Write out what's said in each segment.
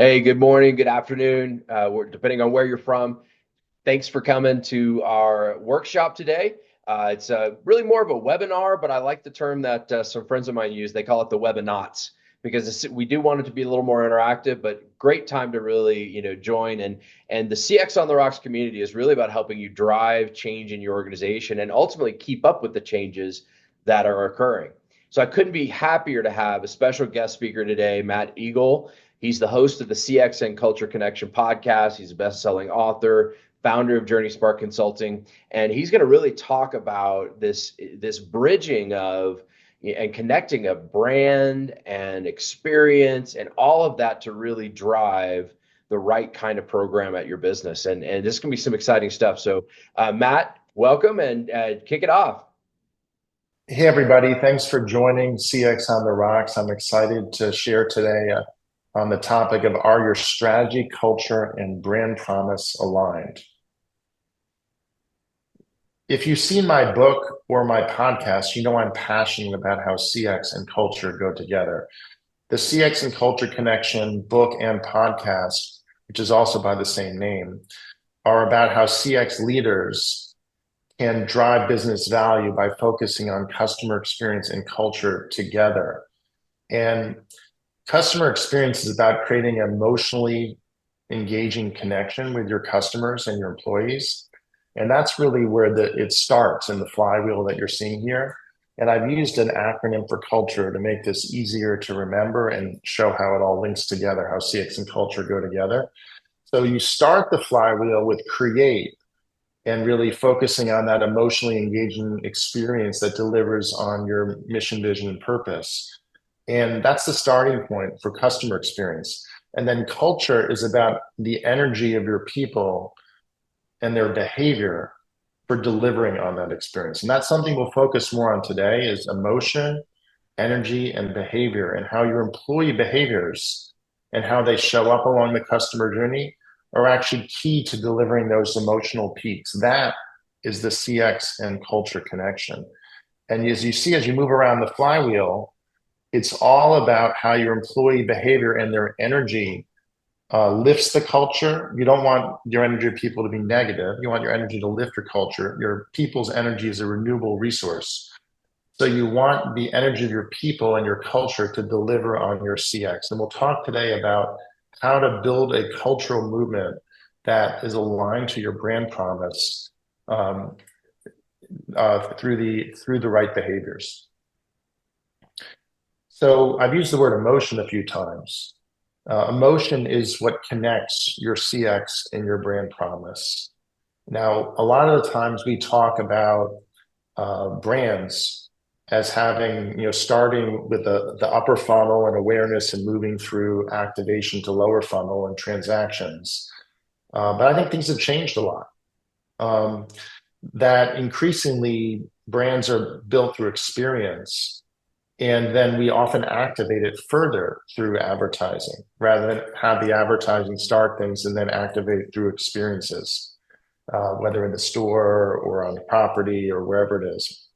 Hey, good morning, good afternoon, depending on where you're from. Thanks for coming to our workshop today. It's really more of a webinar, but I like the term that some friends of mine use. They call it the webinats because we do want it to be a little more interactive, but great time to really, join. And the CX on the Rocks community is really about helping you drive change in your organization and ultimately keep up with the changes that are occurring. So I couldn't be happier to have a special guest speaker today, Matt Eagle. He's the host of the CX and Culture Connection podcast. He's a best-selling author, founder of Journey Spark Consulting, and he's going to really talk about this bridging of and connecting a brand and experience and all of that to really drive the right kind of program at your business. And this can be some exciting stuff. So, Matt, welcome and kick it off. Hey, everybody. Thanks for joining CX on the Rocks. I'm excited to share today on the topic of are your strategy, culture, and brand promise aligned? If you've seen my book or my podcast, you know I'm passionate about how CX and culture go together. The CX and Culture Connection book and podcast, which is also by the same name, are about how CX leaders can drive business value by focusing on customer experience and culture together. And customer experience is about creating an emotionally engaging connection with your customers and your employees. And that's really where it starts in the flywheel that you're seeing here. And I've used an acronym for culture to make this easier to remember and show how it all links together, how CX and culture go together. So you start the flywheel with create and really focusing on that emotionally engaging experience that delivers on your mission, vision, and purpose. And that's the starting point for customer experience. And then culture is about the energy of your people and their behavior for delivering on that experience. And that's something we'll focus more on today is emotion, energy, and behavior, and how your employee behaviors and how they show up along the customer journey are actually key to delivering those emotional peaks. That is the CX and culture connection. And as you see, as you move around the flywheel, it's all about how your employee behavior and their energy lifts the culture. You don't want your energy of people to be negative. You want your energy to lift your culture. Your people's energy is a renewable resource. So you want the energy of your people and your culture to deliver on your CX. And we'll talk today about how to build a cultural movement that is aligned to your brand promise through the right behaviors. So I've used the word emotion a few times. Emotion is what connects your CX and your brand promise. Now, a lot of the times we talk about brands as having, starting with the upper funnel and awareness and moving through activation to lower funnel and transactions. But I think things have changed a lot. That increasingly brands are built through experience. And then we often activate it further through advertising rather than have the advertising start things and then activate through experiences, whether in the store or on the property or wherever it is.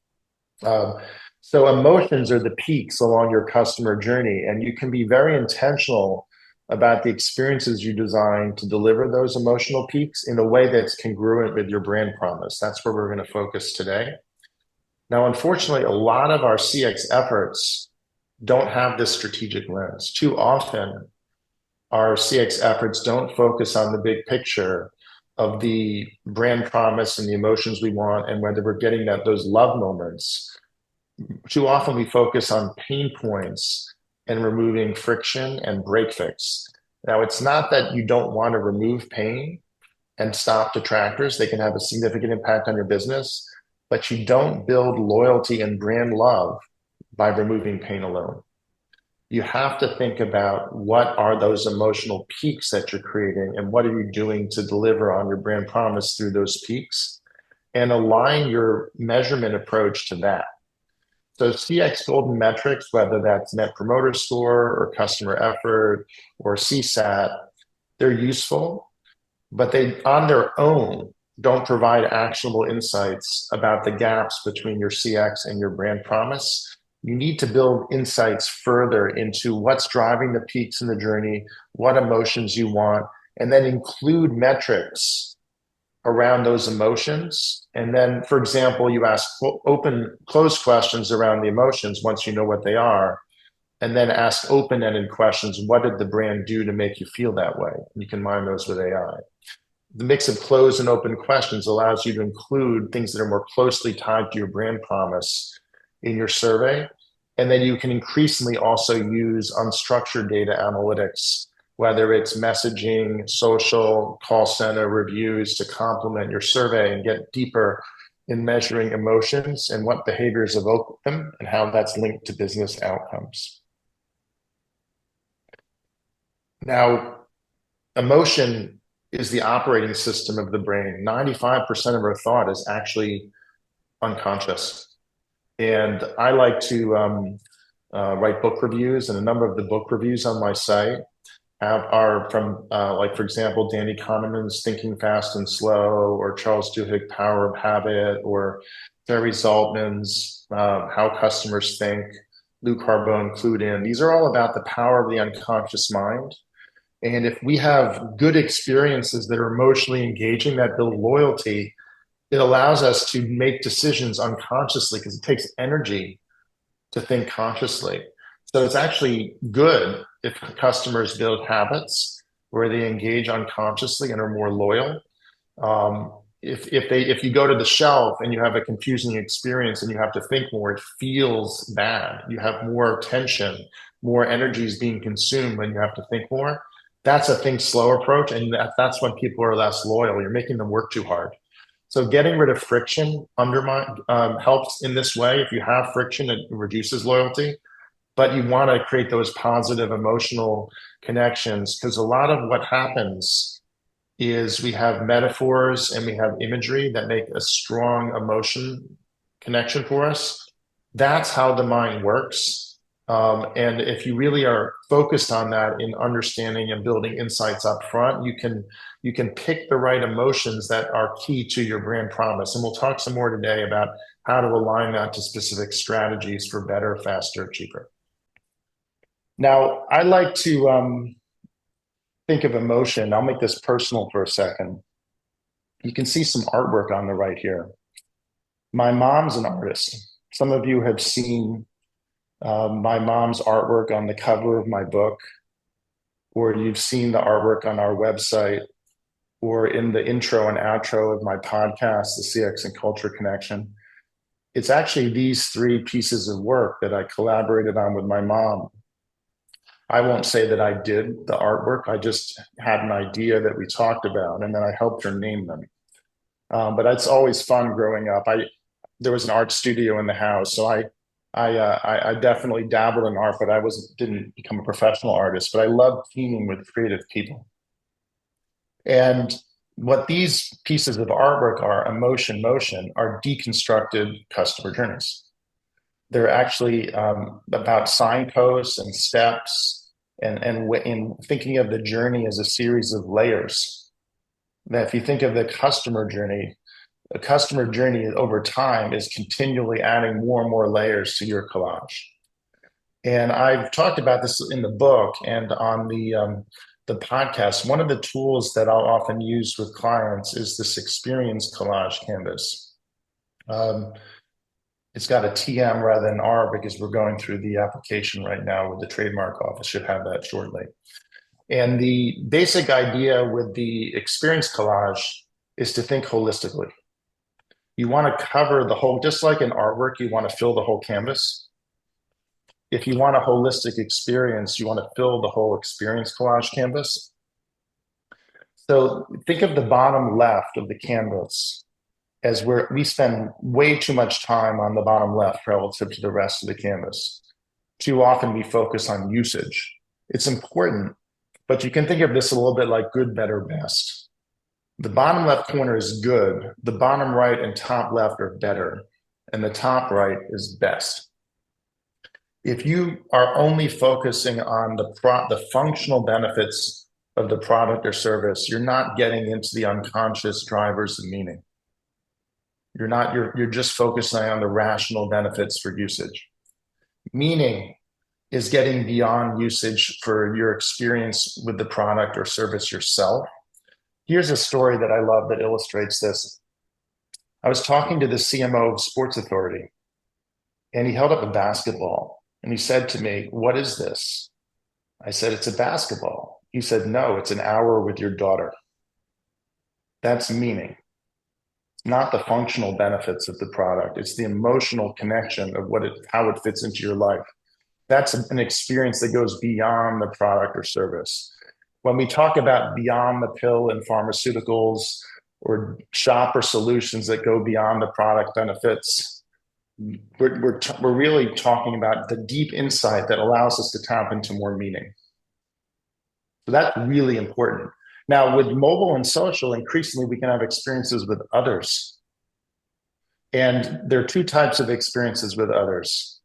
So emotions are the peaks along your customer journey, and you can be very intentional about the experiences you design to deliver those emotional peaks in a way that's congruent with your brand promise. That's where we're going to focus today. Now, unfortunately, a lot of our CX efforts don't have this strategic lens. Too often, our CX efforts don't focus on the big picture of the brand promise and the emotions we want and whether we're getting those love moments. Too often, we focus on pain points and removing friction and break fix. Now, it's not that you don't want to remove pain and stop detractors. They can have a significant impact on your business, but you don't build loyalty and brand love by removing pain alone. You have to think about what are those emotional peaks that you're creating and what are you doing to deliver on your brand promise through those peaks and align your measurement approach to that. So CX golden metrics, whether that's net promoter score or customer effort or CSAT, they're useful, but they on their own don't provide actionable insights about the gaps between your CX and your brand promise. you need to build insights further into what's driving the peaks in the journey, what emotions you want, and then include metrics around those emotions. And then, for example, you ask open, closed questions around the emotions once you know what they are, and then ask open-ended questions. What did the brand do to make you feel that way? You can mine those with AI. The mix of closed and open questions allows you to include things that are more closely tied to your brand promise in your survey. And then you can increasingly also use unstructured data analytics, whether it's messaging, social, call center reviews, to complement your survey and get deeper in measuring emotions and what behaviors evoke them and how that's linked to business outcomes. Now, emotion is the operating system of the brain. 95% of our thought is actually unconscious. And I like to write book reviews, and a number of the book reviews on my site are from, like, for example, Danny Kahneman's Thinking Fast and Slow, or Charles Duhigg, Power of Habit, or Terry Zaltman's How Customers Think, Lou Carbone, Clued In. These are all about the power of the unconscious mind. And if we have good experiences that are emotionally engaging, that build loyalty, it allows us to make decisions unconsciously because it takes energy to think consciously. So it's actually good if customers build habits where they engage unconsciously and are more loyal. If you go to the shelf and you have a confusing experience and you have to think more, it feels bad. You have more tension, more energy is being consumed when you have to think more. That's a think slow approach, and that's when people are less loyal. You're making them work too hard. So getting rid of friction helps in this way. If you have friction, it reduces loyalty, but you want to create those positive emotional connections, because a lot of what happens is we have metaphors and we have imagery that make a strong emotion connection for us. That's how the mind works. And if you really are focused on that in understanding and building insights up front, you can pick the right emotions that are key to your brand promise. And we'll talk some more today about how to align that to specific strategies for better, faster, cheaper. Now, I like to think of emotion. I'll make this personal for a second. You can see some artwork on the right here. My mom's an artist. Some of you have seen my mom's artwork on the cover of my book, or you've seen the artwork on our website, or in the intro and outro of my podcast, the CX and Culture Connection. It's actually these three pieces of work that I collaborated on with my mom. I won't say that I did the artwork. I just had an idea that we talked about, and then I helped her name them. But it's always fun growing up. There was an art studio in the house, so I definitely dabbled in art, but didn't become a professional artist. But I love teaming with creative people. And what these pieces of artwork are, emotion, motion, are deconstructed customer journeys. They're actually about signposts and steps, and in thinking of the journey as a series of layers. That if you think of the customer journey, a customer journey over time is continually adding more and more layers to your collage. And I've talked about this in the book and on the podcast. One of the tools that I'll often use with clients is this experience collage canvas. It's got a TM rather than R because we're going through the application right now with the trademark office. Should have that shortly. And the basic idea with the experience collage is to think holistically. You want to cover the whole, just like in artwork, you want to fill the whole canvas. If you want a holistic experience, you want to fill the whole experience collage canvas. So think of the bottom left of the canvas as where we spend way too much time on the bottom left relative to the rest of the canvas. Too often we focus on usage. It's important, but you can think of this a little bit like good, better, best. The bottom left corner is good. The bottom right and top left are better. And the top right is best. If you are only focusing on the functional benefits of the product or service, you're not getting into the unconscious drivers of meaning. You're just focusing on the rational benefits for usage. Meaning is getting beyond usage for your experience with the product or service yourself. Here's a story that I love that illustrates this. I was talking to the CMO of Sports Authority, and he held up a basketball and he said to me, "What is this?" I said, "It's a basketball." He said, "No, it's an hour with your daughter." That's meaning. It's not the functional benefits of the product. It's the emotional connection of how it fits into your life. That's an experience that goes beyond the product or service. When we talk about beyond the pill and pharmaceuticals or shopper solutions that go beyond the product benefits, we're really talking about the deep insight that allows us to tap into more meaning. So that's really important. Now, with mobile and social, increasingly we can have experiences with others. And there are two types of experiences with others.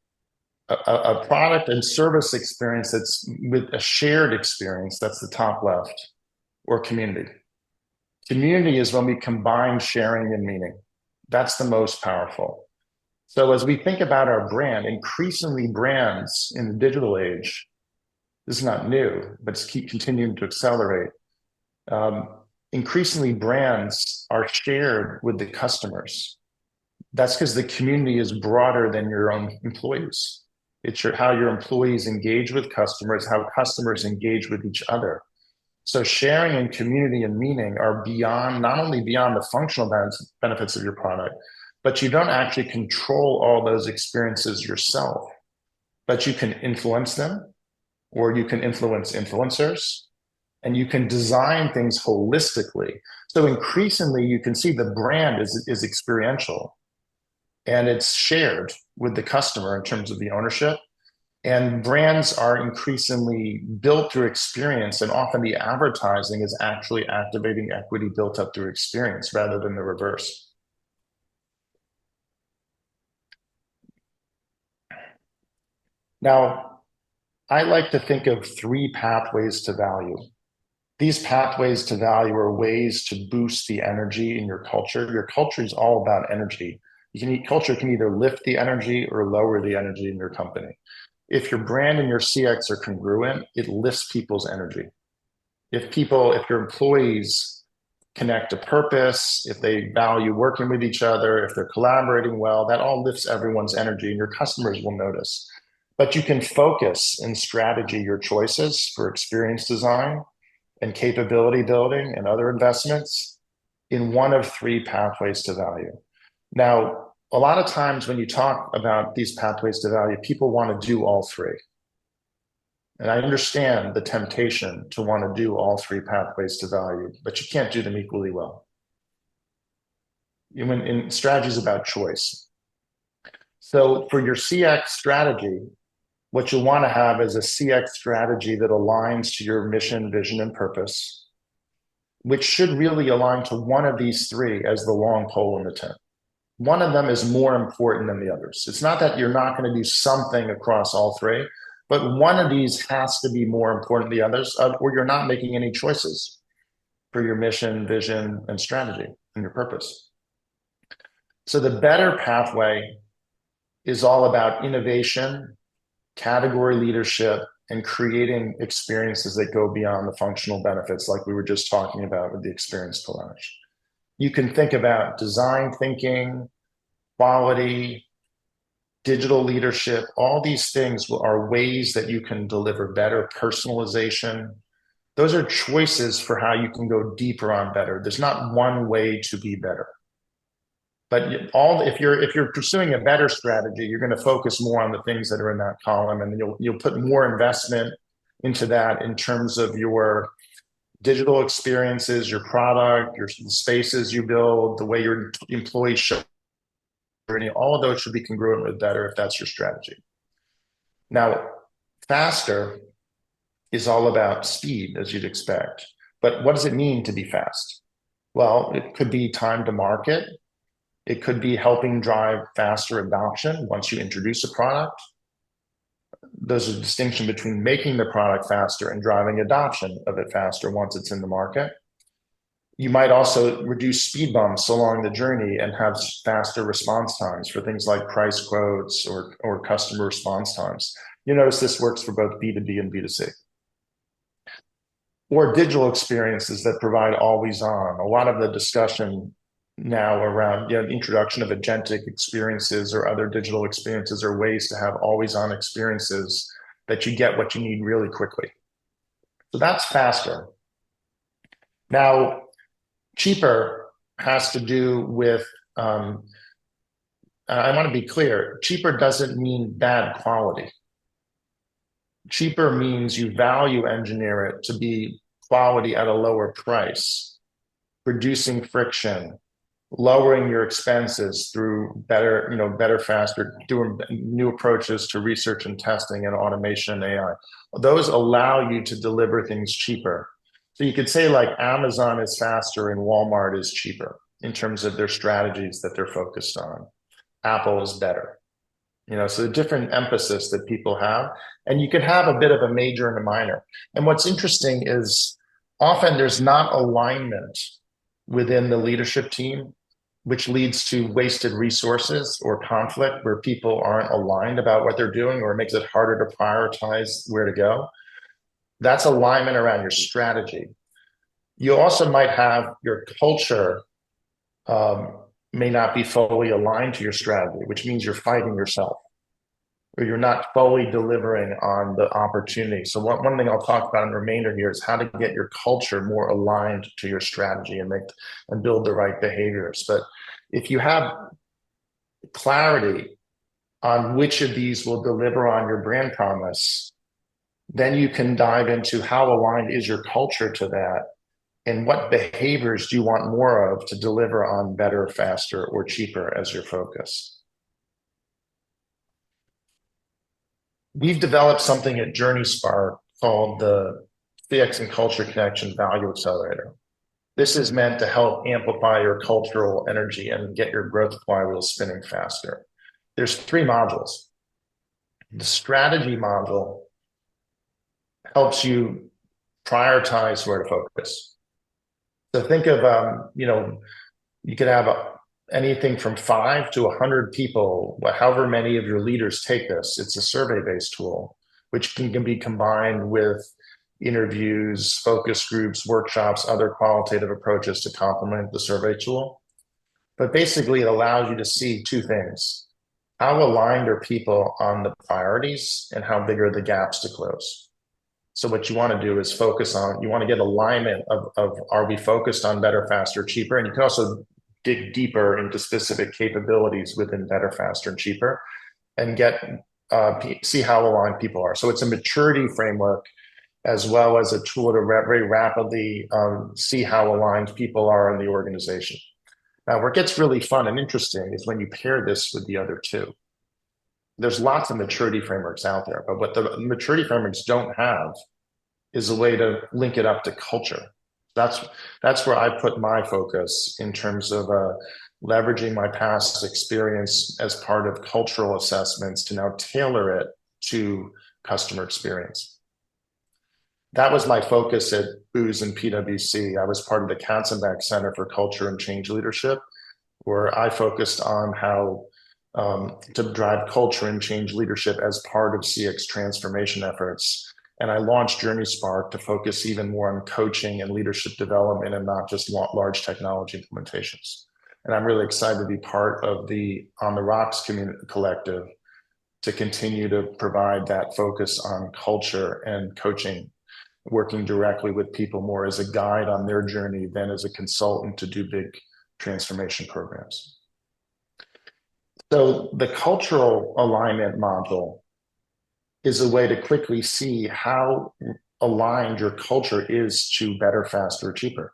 A product and service experience that's with a shared experience, that's the top left, or community. Community is when we combine sharing and meaning. That's the most powerful. So as we think about our brand, increasingly brands in the digital age, this is not new, but it's keep continuing to accelerate. Increasingly brands are shared with the customers. That's because the community is broader than your own employees. It's how your employees engage with customers, how customers engage with each other. So sharing and community and meaning are beyond, not only beyond the functional benefits of your product, but you don't actually control all those experiences yourself, but you can influence them, or you can influence influencers, and you can design things holistically. So increasingly you can see the brand is experiential, and it's shared with the customer in terms of the ownership. And brands are increasingly built through experience, and often the advertising is actually activating equity built up through experience rather than the reverse. Now, I like to think of three pathways to value. These pathways to value are ways to boost the energy in your culture. Your culture is all about energy. Culture can either lift the energy or lower the energy in your company. If your brand and your CX are congruent, it lifts people's energy. If your employees connect to purpose, if they value working with each other, if they're collaborating well, that all lifts everyone's energy, and your customers will notice. But you can focus and strategy your choices for experience design and capability building and other investments in one of three pathways to value. Now, a lot of times when you talk about these pathways to value, people want to do all three. And I understand the temptation to want to do all three pathways to value, but you can't do them equally well. In strategy is about choice. So for your CX strategy, what you want to have is a CX strategy that aligns to your mission, vision, and purpose, which should really align to one of these three as the long pole in the tent. One of them is more important than the others. It's not that you're not going to do something across all three, but one of these has to be more important than the others, or you're not making any choices for your mission, vision, and strategy and your purpose. So the better pathway is all about innovation, category leadership, and creating experiences that go beyond the functional benefits, like we were just talking about with the experience collage. You can think about design thinking, quality, digital leadership. All these things are ways that you can deliver better personalization. Those are choices for how you can go deeper on better. There's not one way to be better. But if you're pursuing a better strategy, you're going to focus more on the things that are in that column, and you'll put more investment into that in terms of your digital experiences, your product, your spaces you build, the way your employees show. All of those should be congruent with better if that's your strategy. Now, faster is all about speed, as you'd expect. But what does it mean to be fast? Well, it could be time to market. It could be helping drive faster adoption once you introduce a product. There's a distinction between making the product faster and driving adoption of it faster once it's in the market. You might also reduce speed bumps along the journey and have faster response times for things like price quotes or customer response times. You notice this works for both B2B and B2C. Or digital experiences that provide always on. A lot of the discussion now around the introduction of agentic experiences or other digital experiences or ways to have always on experiences that you get what you need really quickly. So that's faster. Now, cheaper has to do with, I want to be clear, cheaper doesn't mean bad quality. Cheaper means you value engineer it to be quality at a lower price, reducing friction, lowering your expenses through better, faster, doing new approaches to research and testing and automation and AI. Those allow you to deliver things cheaper. So you could say like Amazon is faster and Walmart is cheaper in terms of their strategies that they're focused on. Apple is better. So the different emphasis that people have, and you could have a bit of a major and a minor. And what's interesting is often there's not alignment within the leadership team, which leads to wasted resources or conflict where people aren't aligned about what they're doing, or it makes it harder to prioritize where to go. That's alignment around your strategy. You also might have your culture may not be fully aligned to your strategy, which means you're fighting yourself or you're not fully delivering on the opportunity. So one thing I'll talk about in the remainder here is how to get your culture more aligned to your strategy and build the right behaviors. But if you have clarity on which of these will deliver on your brand promise, then you can dive into how aligned is your culture to that and what behaviors do you want more of to deliver on better, faster, or cheaper as your focus. We've developed something at JourneySpark called the CX and Culture Connection Value Accelerator. This is meant to help amplify your cultural energy and get your growth flywheel spinning faster. There's 3 modules. The strategy module helps you prioritize where to focus. So think of, you could have anything from 5 to 100 people, however many of your leaders take this. It's a survey-based tool, which can be combined with interviews, focus groups, workshops, other qualitative approaches to complement the survey tool. But basically, it allows you to see 2 things. How aligned are people on the priorities and how big are the gaps to close? So what you want to do is you want to get alignment of are we focused on better, faster, cheaper? And you can also dig deeper into specific capabilities within better, faster, and cheaper and see how aligned people are. So it's a maturity framework as well as a tool to very rapidly see how aligned people are in the organization. Now, where it gets really fun and interesting is when you pair this with the other 2. There's lots of maturity frameworks out there, but what the maturity frameworks don't have is a way to link it up to culture. That's where I put my focus in terms of leveraging my past experience as part of cultural assessments to now tailor it to customer experience. That was my focus at Booz and PwC. I was part of the Katzenbach Center for Culture and Change Leadership, where I focused on how to drive culture and change leadership as part of CX transformation efforts. And I launched JourneySpark to focus even more on coaching and leadership development and not just large technology implementations. And I'm really excited to be part of the On the Rocks community collective to continue to provide that focus on culture and coaching, working directly with people more as a guide on their journey than as a consultant to do big transformation programs. So the cultural alignment module is a way to quickly see how aligned your culture is to better, faster, cheaper.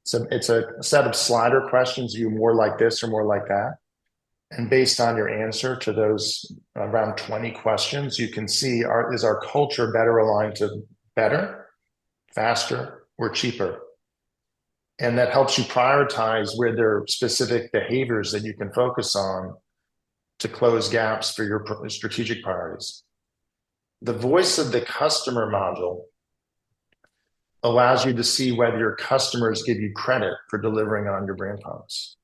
So it's a set of slider questions. Are you more like this or more like that? And based on your answer to those around 20 questions, you can see, is our culture better aligned to better, faster, or cheaper? And that helps you prioritize where there are specific behaviors that you can focus on to close gaps for your strategic priorities. The voice of the customer module allows you to see whether your customers give you credit for delivering on your brand promise.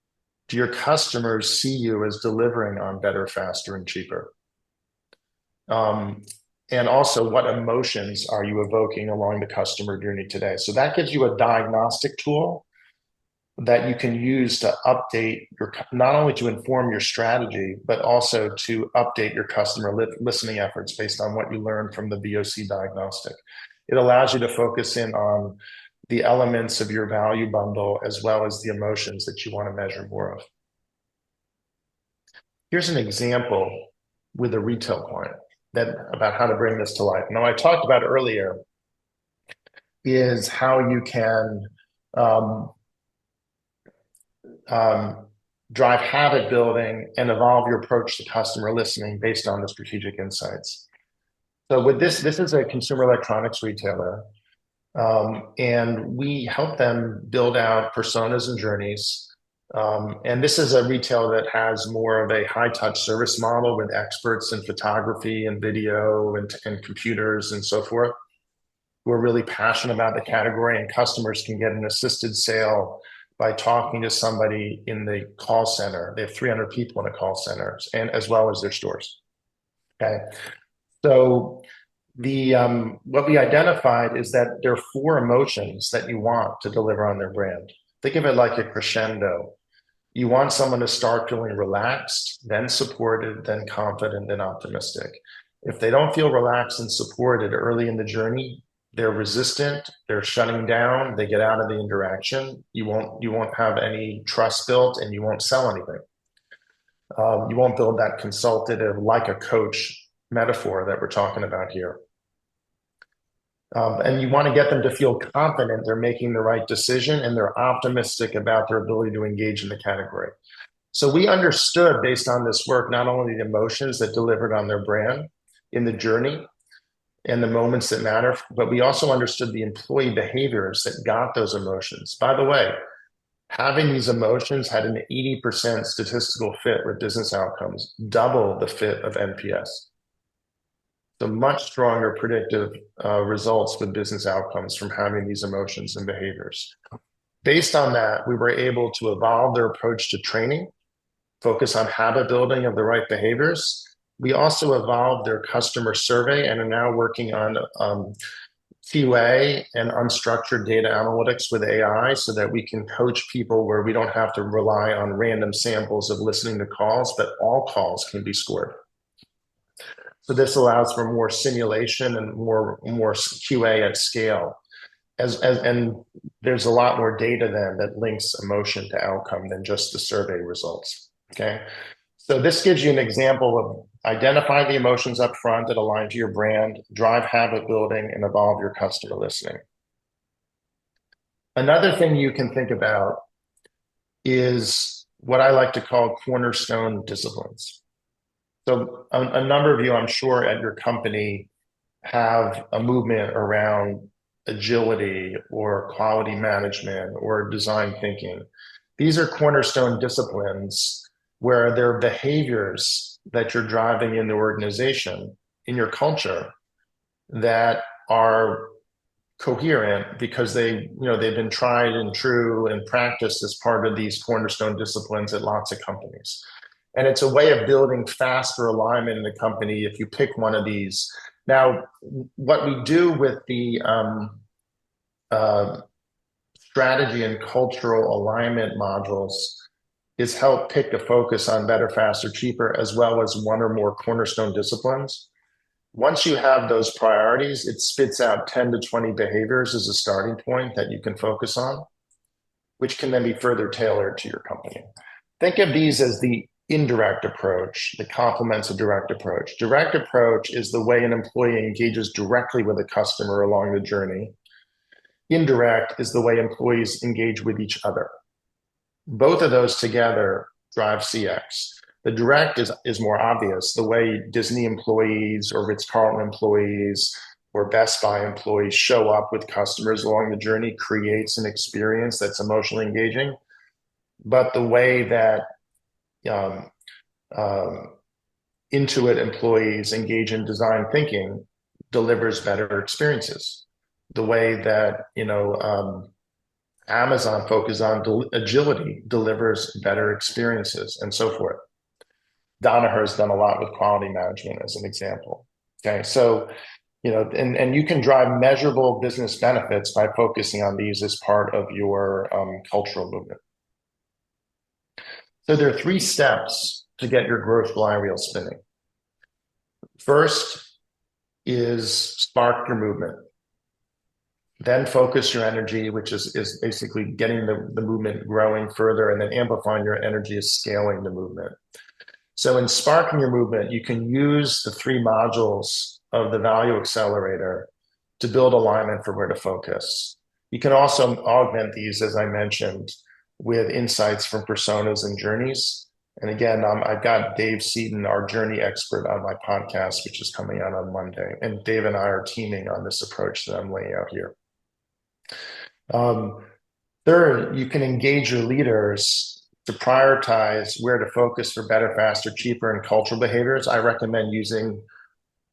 Do your customers see you as delivering on better, faster, and cheaper? Um, and also, what emotions are you evoking along the customer journey today? So that gives you a diagnostic tool that you can use to update your, not only to inform your strategy, but also to update your customer listening efforts based on what you learned from the VOC diagnostic. It allows you to focus in on the elements of your value bundle as well as the emotions that you want to measure more of. Here's an example with a retail client that about how to bring this to life. Now, I talked about earlier is how you can um, drive habit building and evolve your approach to customer listening based on the strategic insights. So with this is a consumer electronics retailer, and we help them build out personas and journeys. And this is a retailer that has more of a high touch service model with experts in photography and video and computers and so forth, who are really passionate about the category, and customers can get an assisted sale by talking to somebody in the call center. They have 300 people in the call centers, and as well as their stores. Okay, so the what we identified is that there are four emotions that you want to deliver on their brand. Think of it like a crescendo. You want someone to start feeling relaxed, then supported, then confident, then optimistic. If they don't feel relaxed and supported early in the journey, they're resistant, they're shutting down, they get out of the interaction. You won't have any trust built, and you won't sell anything. You won't build that consultative, like a coach metaphor that we're talking about here. And you want to get them to feel confident they're making the right decision and they're optimistic about their ability to engage in the category. So we understood, based on this work, not only the emotions that delivered on their brand in the journey and the moments that matter, but we also understood the employee behaviors that got those emotions. By the way, having these emotions had an 80% statistical fit with business outcomes, double the fit of NPS. So much stronger predictive results with business outcomes from having these emotions and behaviors. Based on that, we were able to evolve their approach to training, focus on habit building of the right behaviors. We also evolved their customer survey and are now working on QA and unstructured data analytics with AI so that we can coach people where we don't have to rely on random samples of listening to calls, but all calls can be scored. So this allows for more simulation and more QA at scale. And there's a lot more data then that links emotion to outcome than just the survey results. Okay. So this gives you an example of identify the emotions up front that align to your brand, drive habit building, and evolve your customer listening. Another thing you can think about is what I like to call cornerstone disciplines. So a number of you, I'm sure, at your company have a movement around agility or quality management or design thinking. These are cornerstone disciplines where there are behaviors that you're driving in the organization, in your culture, that are coherent because they've been tried and true and practiced as part of these cornerstone disciplines at lots of companies. And it's a way of building faster alignment in the company if you pick one of these. Now, what we do with the strategy and cultural alignment modules is help pick a focus on better, faster, cheaper, as well as one or more cornerstone disciplines. Once you have those priorities, it spits out 10 to 20 behaviors as a starting point that you can focus on, which can then be further tailored to your company. Think of these as the indirect approach that complements a direct approach. Direct approach is the way an employee engages directly with a customer along the journey. Indirect is the way employees engage with each other. Both of those together drive CX. The direct is more obvious, the way Disney employees or Ritz-Carlton employees or Best Buy employees show up with customers along the journey creates an experience that's emotionally engaging. But the way that Intuit employees engage in design thinking delivers better experiences. the way that, Amazon focuses on agility, delivers better experiences, and so forth. Danaher has done a lot with quality management as an example. Okay, so and you can drive measurable business benefits by focusing on these as part of your cultural movement. So there are 3 steps to get your growth flywheel spinning. First is spark your movement. Then focus your energy, which is basically getting the movement growing further, and then amplifying your energy is scaling the movement. So in sparking your movement, you can use the 3 modules of the value accelerator to build alignment for where to focus. You can also augment these, as I mentioned, with insights from personas and journeys. And again, I've got Dave Seaton, our journey expert, on my podcast, which is coming out on Monday. And Dave and I are teaming on this approach that I'm laying out here. Third, you can engage your leaders to prioritize where to focus for better, faster, cheaper, and cultural behaviors. I recommend using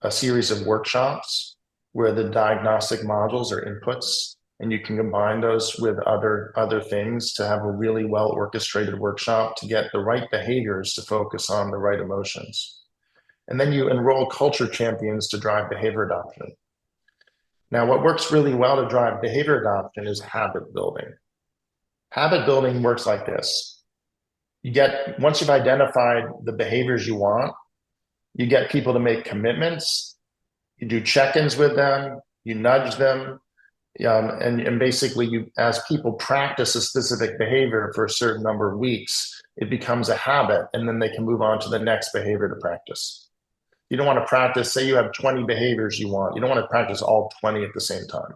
a series of workshops where the diagnostic modules are inputs, and you can combine those with other things to have a really well orchestrated workshop to get the right behaviors to focus on the right emotions. And then you enroll culture champions to drive behavior adoption. Now, what works really well to drive behavior adoption is habit building. Habit building works like this. Once you've identified the behaviors you want, you get people to make commitments, you do check-ins with them, you nudge them, and basically as people practice a specific behavior for a certain number of weeks, it becomes a habit, and then they can move on to the next behavior to practice. You don't want to practice, say you have 20 behaviors you want, you don't want to practice all 20 at the same time.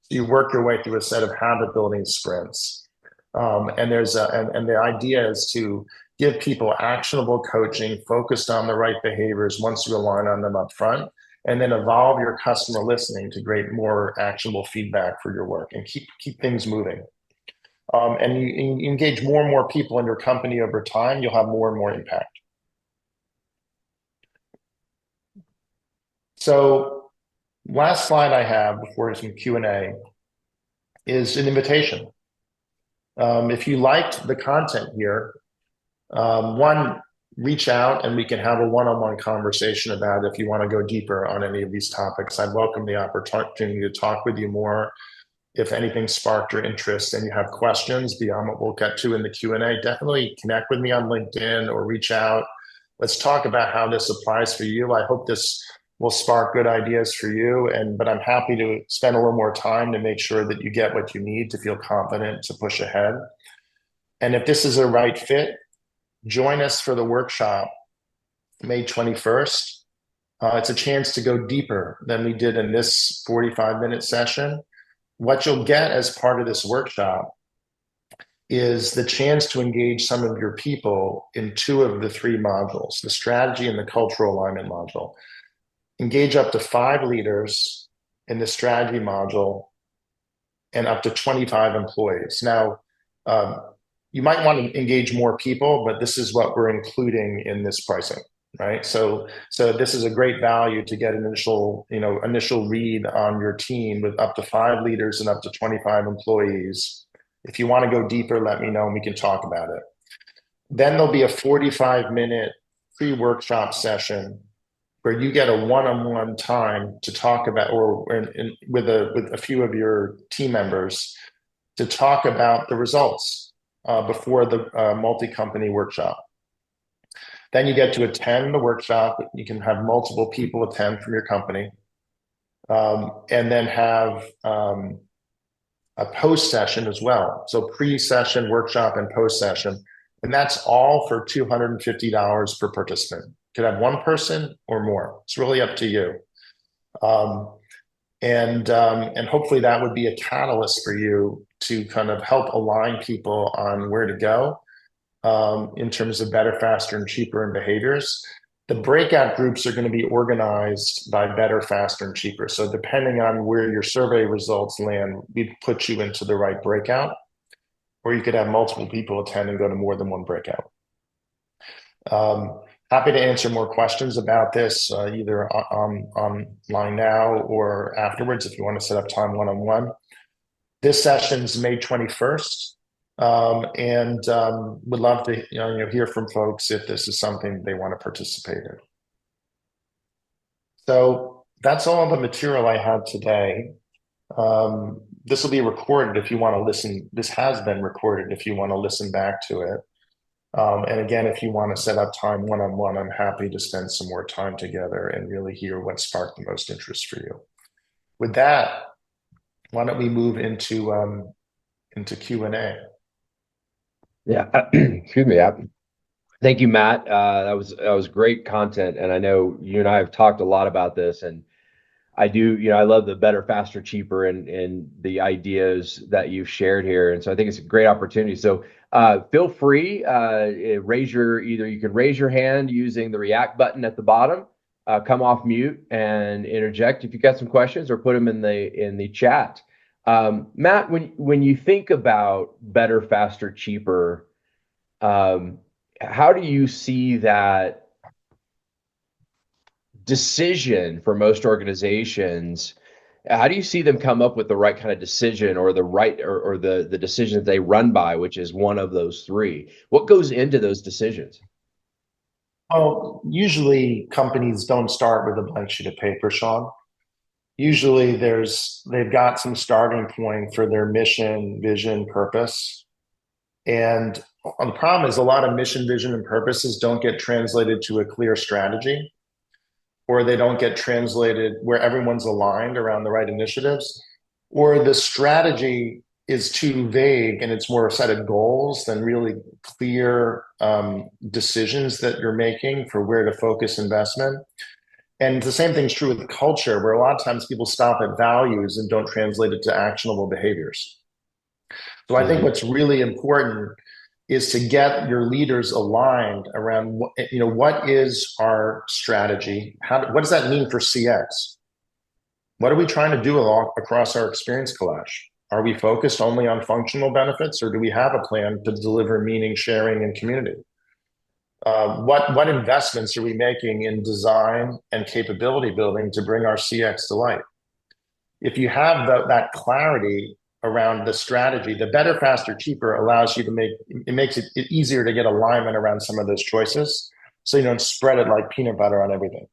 So you work your way through a set of habit building sprints. And the idea is to give people actionable coaching focused on the right behaviors once you align on them up front, and then evolve your customer listening to create more actionable feedback for your work and keep things moving. And you engage more and more people in your company over time, you'll have more and more impact. So last slide I have before some Q&A is an invitation. If you liked the content here, one, reach out and we can have a one-on-one conversation about it if you want to go deeper on any of these topics. I'd welcome the opportunity to talk with you more. If anything sparked your interest and you have questions beyond what we'll get to in the Q&A, definitely connect with me on LinkedIn or reach out. Let's talk about how this applies for you. I hope this will spark good ideas for you, but I'm happy to spend a little more time to make sure that you get what you need to feel confident to push ahead. And if this is a right fit, join us for the workshop May 21st. It's a chance to go deeper than we did in this 45-minute session. What you'll get as part of this workshop is the chance to engage some of your people in 2 of the 3 modules, the strategy and the cultural alignment module. Engage up to 5 leaders in the strategy module and up to 25 employees. Now, you might want to engage more people, but this is what we're including in this pricing, right? So this is a great value to get an initial read on your team with up to 5 leaders and up to 25 employees. If you want to go deeper, let me know and we can talk about it. Then there'll be a 45-minute pre-workshop session where you get a one-on-one time to talk about, with a few of your team members to talk about the results before the multi-company workshop. Then you get to attend the workshop. You can have multiple people attend from your company, and then have a post session as well. So pre-session, workshop, and post session. And that's all for $250 per participant. You could have 1 person or more. It's really up to you. And hopefully that would be a catalyst for you to kind of help align people on where to go in terms of better, faster, and cheaper in behaviors. The breakout groups are going to be organized by better, faster, and cheaper. So depending on where your survey results land, we put you into the right breakout, or you could have multiple people attend and go to more than one breakout. Happy to answer more questions about this either online now or afterwards if you want to set up time one-on-one. This session's May 21st, and would love to hear from folks if this is something they want to participate in. So that's all the material I had today. This will be recorded if you want to listen. This has been recorded if you want to listen back to it. And again, if you want to set up time one-on-one, I'm happy to spend some more time together and really hear what sparked the most interest for you. With that, why don't we move into Q&A? Yeah, excuse me. Thank you, Matt. That was great content, and I know you and I have talked a lot about this, and I do, I love the better, faster, cheaper, and the ideas that you've shared here, and so I think it's a great opportunity. So feel free, you can raise your hand using the react button at the bottom, come off mute and interject if you've got some questions, or put them in the chat. Matt, when you think about better, faster, cheaper, how do you see that decision for most organizations? How do you see them come up with the right kind of decision, or the right, or the decision that they run by, which is one of those three? What goes into those decisions? Well, usually companies don't start with a blank sheet of paper, Sean. Usually they've got some starting point for their mission, vision, purpose. And the problem is a lot of mission, vision, and purposes don't get translated to a clear strategy, or they don't get translated where everyone's aligned around the right initiatives, or the strategy is too vague and it's more a set of goals than really clear decisions that you're making for where to focus investment. And the same thing's true with culture, where a lot of times people stop at values and don't translate it to actionable behaviors. So I think what's really important is to get your leaders aligned around what is our strategy? What does that mean for CX? What are we trying to do across our experience collage? Are we focused only on functional benefits, or do we have a plan to deliver meaning, sharing, and community? What investments are we making in design and capability building to bring our CX to life? If you have that clarity around the strategy, the better, faster, cheaper allows you to makes it easier to get alignment around some of those choices, so you don't spread it like peanut butter on everything.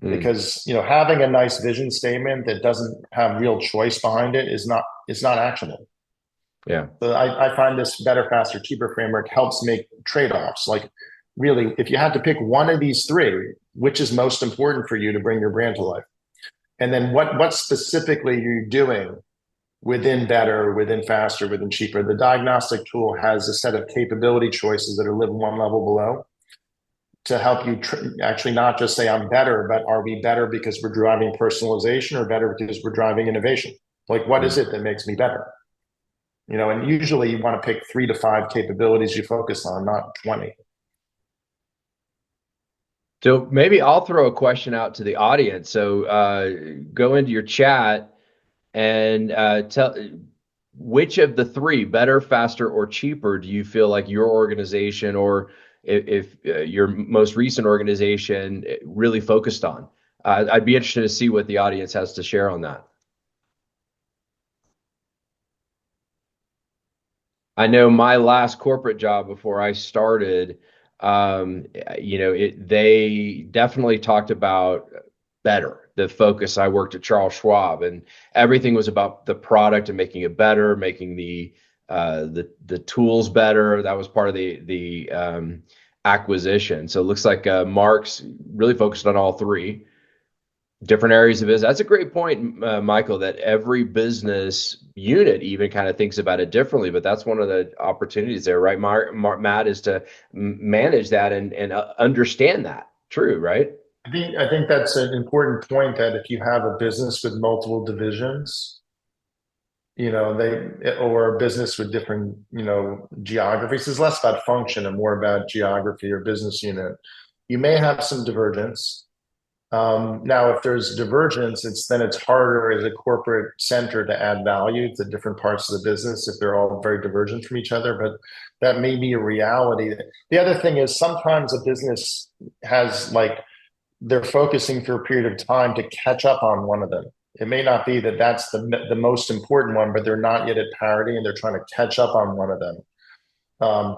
Because having a nice vision statement that doesn't have real choice behind it is not actionable. Yeah. So I find this better, faster, cheaper framework helps make trade-offs. Like, really, if you had to pick one of these three, which is most important for you to bring your brand to life? And then what specifically you're doing within better, within faster, within cheaper. The diagnostic tool has a set of capability choices that are living one level below to help you actually not just say I'm better, but are we better because we're driving personalization, or better because we're driving innovation? Like, what is it that makes me better? And usually you want to pick 3 to 5 capabilities you focus on, not 20. So maybe I'll throw a question out to the audience. So go into your chat and tell which of the three, better, faster, or cheaper, do you feel like your organization, or if your most recent organization, really focused on? I'd be interested to see what the audience has to share on that. I know my last corporate job before I started, they definitely talked about better. The focus, I worked at Charles Schwab, and everything was about the product and making it better, making the tools better. That was part of the acquisition. So it looks like Mark's really focused on all three different areas of business. That's a great point, Michael, that every business unit even kind of thinks about it differently, but that's one of the opportunities there, right? Matt, is to manage that and understand that. True, right? I think that's an important point, that if you have a business with multiple divisions, or a business with different, geographies, it's less about function and more about geography or business unit. You may have some divergence. Now, if there's divergence, it's harder as a corporate center to add value to different parts of the business if they're all very divergent from each other. But that may be a reality. The other thing is sometimes a business has like they're focusing for a period of time to catch up on one of them. It may not be that that's the most important one, but they're not yet at parity and they're trying to catch up on one of them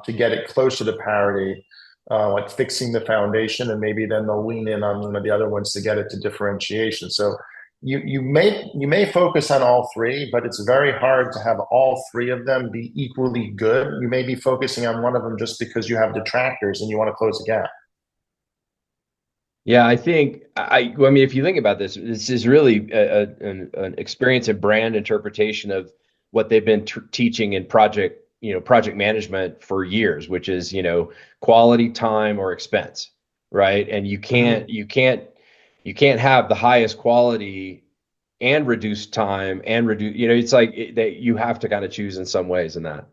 to get it closer to parity, like fixing the foundation, and maybe then they'll lean in on one of the other ones to get it to differentiation. So you may focus on all three, but it's very hard to have all three of them be equally good. You may be focusing on one of them just because you have detractors and you want to close a gap. Yeah, I think I mean, if you think about this, this is really an experience and brand interpretation of what they've been teaching in project management for years, which is, quality, time, or expense, right? And Mhm. you can't have the highest quality and reduce time and reduce, it's like that you have to kind of choose in some ways in that.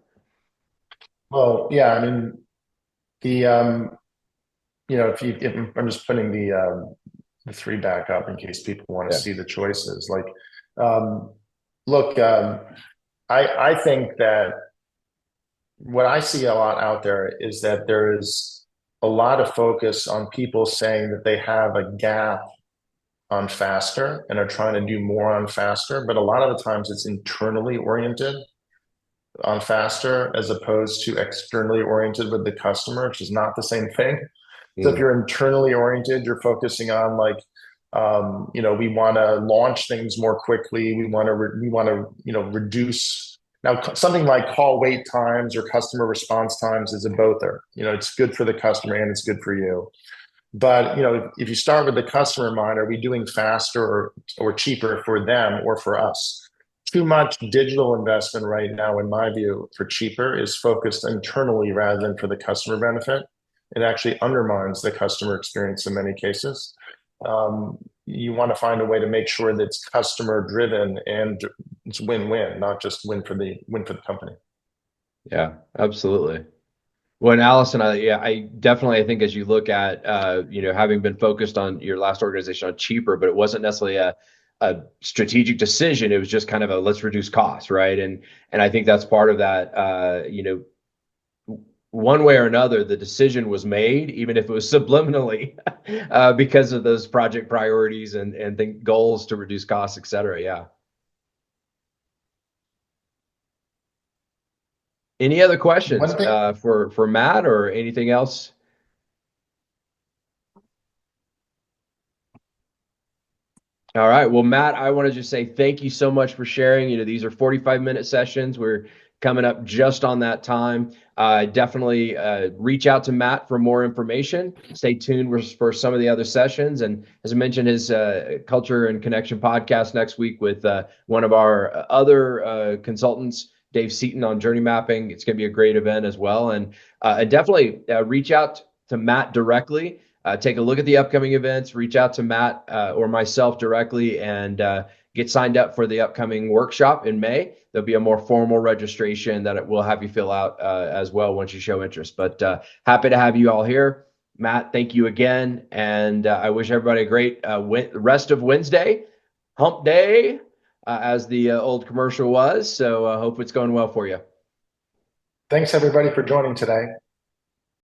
Well, yeah, I mean, the if I'm just putting the three back up in case people want to Yeah. see the choices. Like, um, look, I think that what I see a lot out there is that there is a lot of focus on people saying that they have a gap on faster and are trying to do more on faster, but a lot of the times it's internally oriented on faster as opposed to externally oriented with the customer, which is not the same thing. So if Mm. you're internally oriented, you're focusing on like, we want to launch things more quickly. We want to reduce. Now, something like call wait times or customer response times is a bother. It's good for the customer and it's good for you. But if you start with the customer in mind, are we doing faster or cheaper for them or for us? Too much digital investment right now, in my view, for cheaper is focused internally rather than for the customer benefit. It actually undermines the customer experience in many cases. You want to find a way to make sure that it's customer driven and it's win-win, not just win for the company. Yeah, absolutely. Well, and Allison, I definitely, I think as you look at, having been focused on your last organization on cheaper, but it wasn't necessarily a strategic decision. It was just kind of a let's reduce costs, right? And I think that's part of that. One way or another, the decision was made, even if it was subliminally, because of those project priorities and think goals to reduce costs, et cetera. Yeah. Any other questions One thing, for Matt or anything else? All right. Well, Matt, I want to just say thank you so much for sharing. These are 45-minute sessions. We're coming up just on that time. Definitely reach out to Matt for more information. Stay tuned for some of the other sessions. And as I mentioned, his Culture and Connection podcast next week with one of our other consultants, Dave Seaton, on journey mapping. It's going to be a great event as well. And definitely reach out to Matt directly. Take a look at the upcoming events, reach out to Matt or myself directly, and get signed up for the upcoming workshop in May. There'll be a more formal registration that it will have you fill out as well once you show interest. But happy to have you all here. Matt, thank you again. And I wish everybody a great rest of Wednesday, hump day, as the old commercial was. So I hope it's going well for you. thanks everybody for joining today.